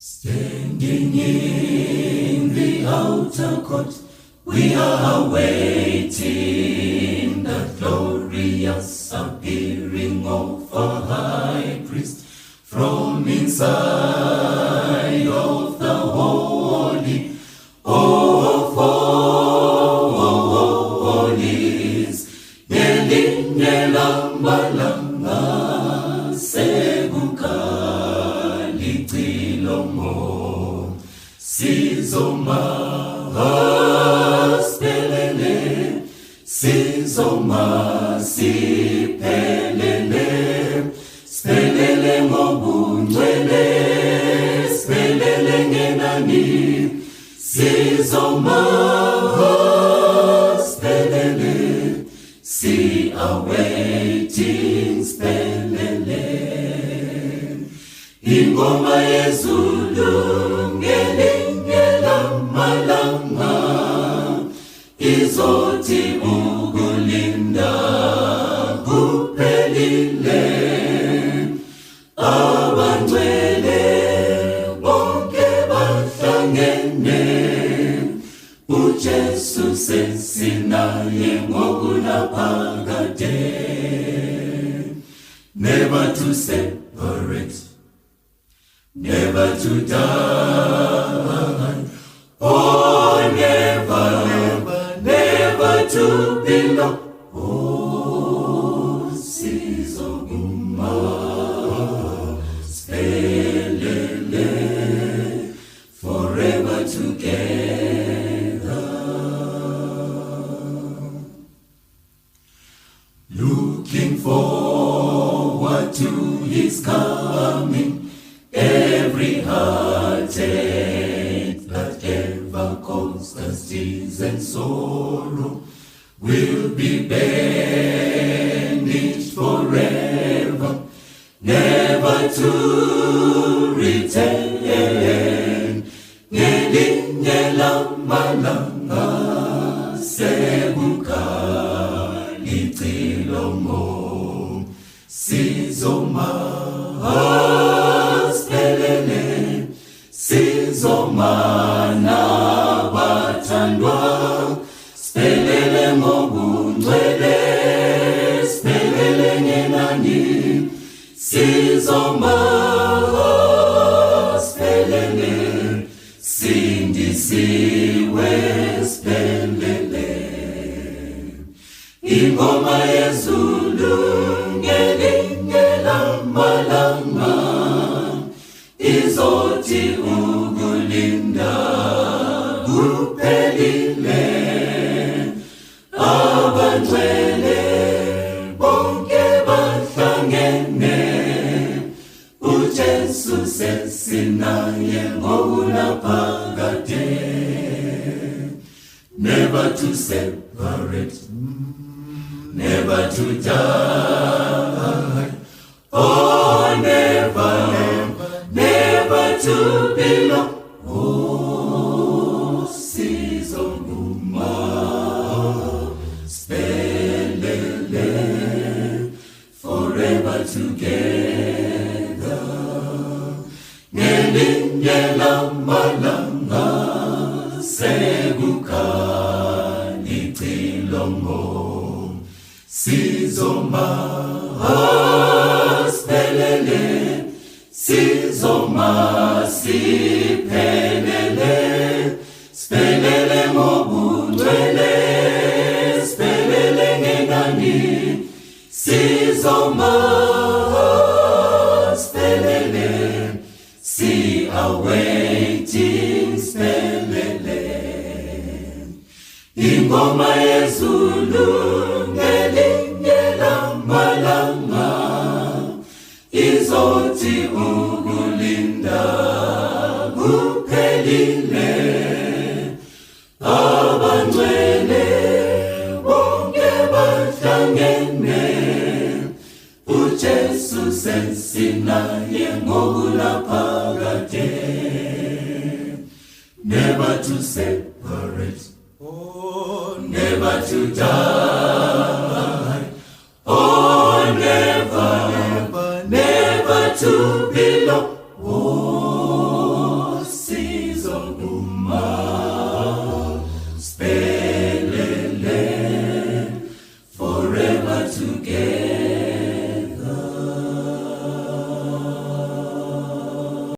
Standing in the outer court, we are awaiting the glorious appearing of our high priest from inside of the holy of holies. Ngelinye lamalanga sekukali cilomo, Sizoma Siphelele, Sizoma Siphelele, Siphelele ngobungcwele, Siphelele ngenani, Sizoma Siphelele, see awaiting Siphelele. Ingoma yezulu ngelinye lamalanga, izothi ukulinda kuphelile. Abangcwele bonke bahlangene, uJesu sesinaye ngokulaphakade. Never to separate, never to die, oh never, never to be lost. Oh, Sizoma Siphelele, forever together. Looking forward to his coming, every heartache that ever caused us tears and sorrow will be banished forever, never to return. Ngelinye lamalanga sekukali cilomo, Sizoma Siphelele, Sizoma nabathandwa, Siphelele ngobungcwele, Siphelele ngenani, Sizoma Siphelele, sindisiwe Siphelele. Ingoma yezulu ngelinye lamalanga, izothi ukulinda kuphelile. Abangcwele bonke bahlangene, uJesu sesinaye ngokulaphakade. Never to separate, never to die, oh never, never to be lost. Oh, Sizoma Siphelele, forever together. Ngelinye lamalanga sekukali cilomo, Sizoma Siphelele, Sizoma Siphelele, Siphelele ngobungcwele, Siphelele ngenani, Sizoma Siphelele, see awaiting Siphelele. Ingoma yezulu ngelinye lamalanga, izothi ukulinda kuphelile. Abangcwele bonke bahlangene, uJesu sesinaye ngokulaphakade. Never to separate, oh never to die.